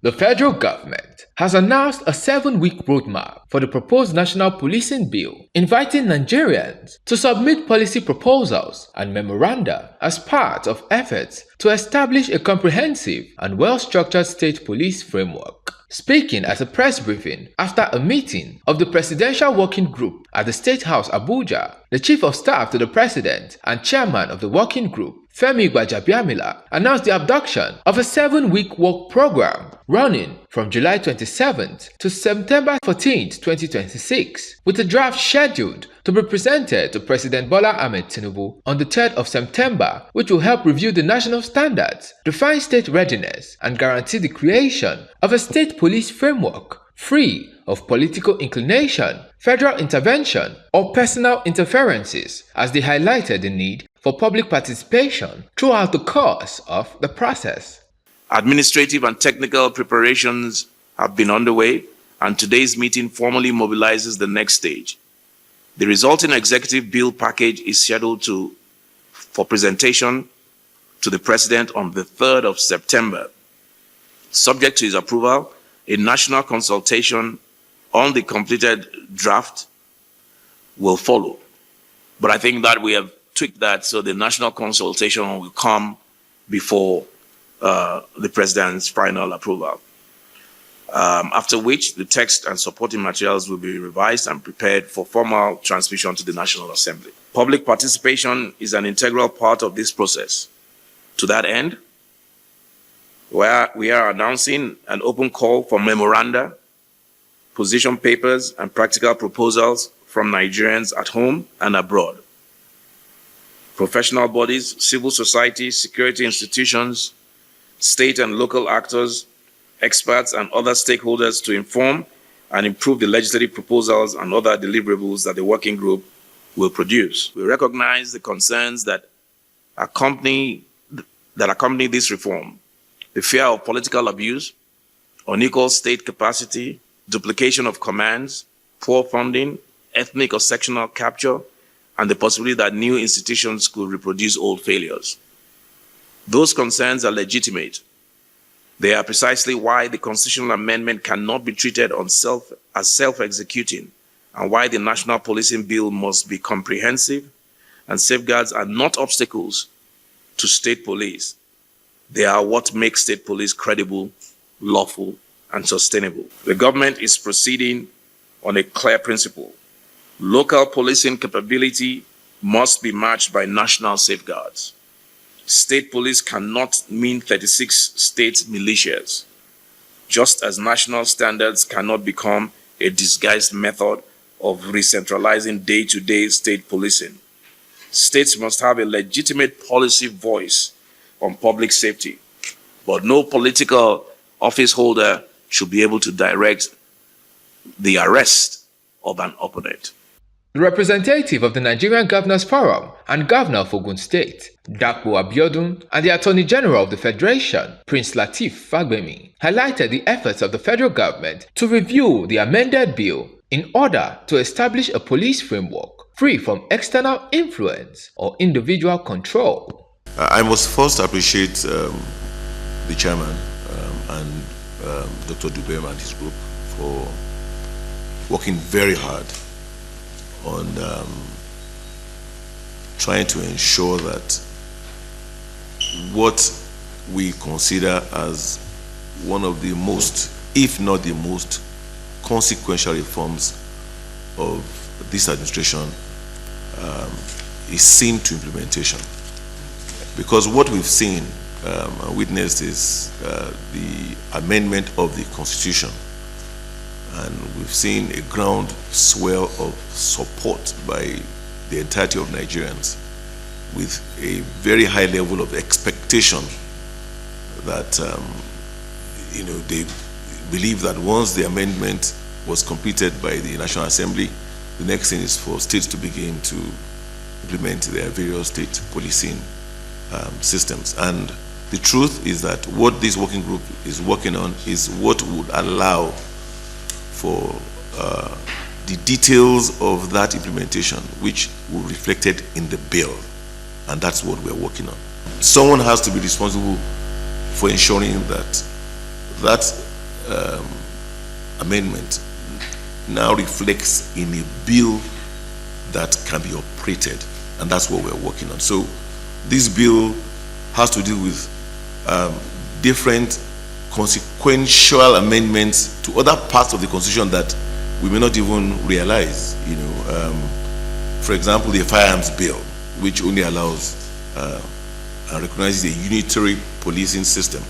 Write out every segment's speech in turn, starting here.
The federal government has announced a 7-week roadmap for the proposed National Policing Bill, inviting Nigerians to submit policy proposals and memoranda as part of efforts to establish a comprehensive and well-structured state police framework. Speaking at a press briefing after a meeting of the Presidential Working Group at the State House Abuja, the Chief of Staff to the President and Chairman of the Working Group, Femi Gbajabiamila, announced the abduction of a 7-week work program running from July 27th to September 14th, 2026, with a draft scheduled to be presented to President Bola Ahmed Tinubu on the 3rd of September, which will help review the national standards, define state readiness, and guarantee the creation of a state police framework free of political inclination, federal intervention, or personal interferences, as they highlighted the need for public participation throughout the course of the process. Administrative and technical preparations have been underway, and today's meeting formally mobilizes the next stage. The resulting executive bill package is scheduled for presentation to the President on the 3rd of September. Subject to his approval, a national consultation on the completed draft will follow. But I think that we have tweaked that so the national consultation will come before the President's final approval. After which, the text and supporting materials will be revised and prepared for formal transmission to the National Assembly. Public participation is an integral part of this process. To that end, we are announcing an open call for memoranda, position papers, and practical proposals from Nigerians at home and abroad. Professional bodies, civil society, security institutions, state and local actors, experts, and other stakeholders to inform and improve the legislative proposals and other deliverables that the working group will produce. We recognize the concerns that accompany this reform: the fear of political abuse, unequal state capacity, duplication of commands, poor funding, ethnic or sectional capture, and the possibility that new institutions could reproduce old failures. Those concerns are legitimate. They are precisely why the constitutional amendment cannot be treated as self-executing, and why the National Policing Bill must be comprehensive, and safeguards are not obstacles to state police. They are what makes state police credible, lawful, and sustainable. The government is proceeding on a clear principle. Local policing capability must be matched by national safeguards. State police cannot mean 36 state militias, just as national standards cannot become a disguised method of re-centralizing day-to-day state policing. States must have a legitimate policy voice on public safety, but no political office holder should be able to direct the arrest of an opponent. The representative of the Nigerian Governors Forum and Governor of Ogun State, Dapo Abiodun, and the Attorney General of the Federation, Prince Lateef Fagbemi, highlighted the efforts of the federal government to review the amended bill in order to establish a police framework free from external influence or individual control. I must first appreciate the chairman and Dr. Dubem and his group for working very hard on trying to ensure that what we consider as one of the most, if not the most, consequential reforms of this administration is seen to implementation. Because what we've seen and witnessed is the amendment of the Constitution, and we've seen a groundswell of support by the entirety of Nigerians, with a very high level of expectation that they believe that once the amendment was completed by the National Assembly, the next thing is for states to begin to implement their various state policing systems. And the truth is that what this working group is working on is what would allow for the details of that implementation, which will be reflected in the bill, and that's what we're working on. Someone has to be responsible for ensuring that that amendment now reflects in a bill that can be operated, and that's what we're working on. So this bill has to do with different consequential amendments to other parts of the Constitution that we may not even realize. For example, the firearms bill, which only allows and recognizes a unitary policing system,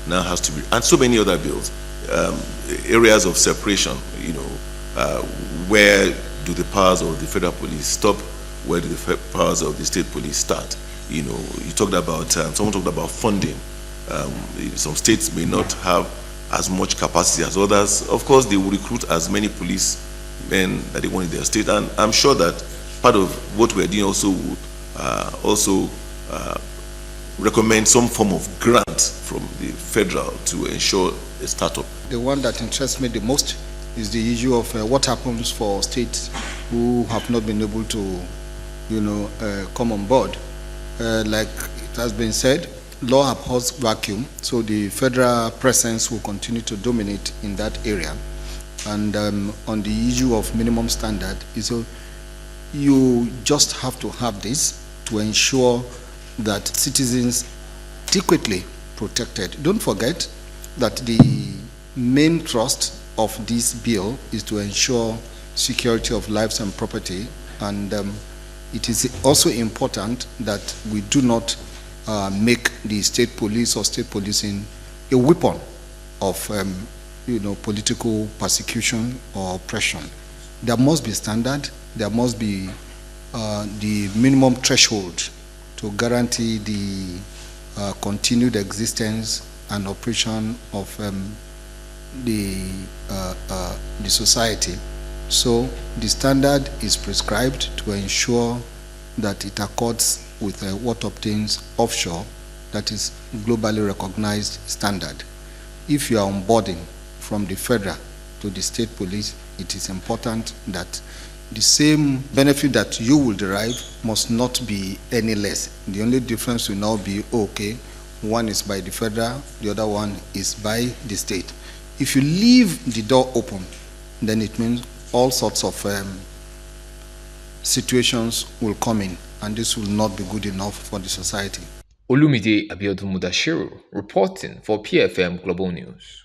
now has to be, and so many other bills, areas of separation. Where do the powers of the federal police stop? Where do the powers of the state police start? You talked about, someone talked about funding. Some states may not have as much capacity as others. Of course, they will recruit as many policemen that they want in their state, and I'm sure that part of what we're doing also would recommend some form of grant from the federal to ensure a startup. The one that interests me the most is the issue of what happens for states who have not been able to, come on board. Like it has been said, law abhors vacuum, so the federal presence will continue to dominate in that area. And on the issue of minimum standard, you just have to have this to ensure that citizens adequately protected. Don't forget that the main thrust of this bill is to ensure security of lives and property, and it is also important that we do not make the state police or state policing a weapon of political persecution or oppression. There must be standard, there must be the minimum threshold to guarantee the continued existence and operation of the society. So the standard is prescribed to ensure that it accords with what obtains offshore, that is globally recognized standard. If you are onboarding from the federal to the state police, it is important that the same benefit that you will derive must not be any less. The only difference will now be, okay, one is by the federal, the other one is by the state. If you leave the door open, then it means all sorts of situations will come in, and this will not be good enough for the society. Olumide Abiodun Mudashiru reporting for PFM Global News.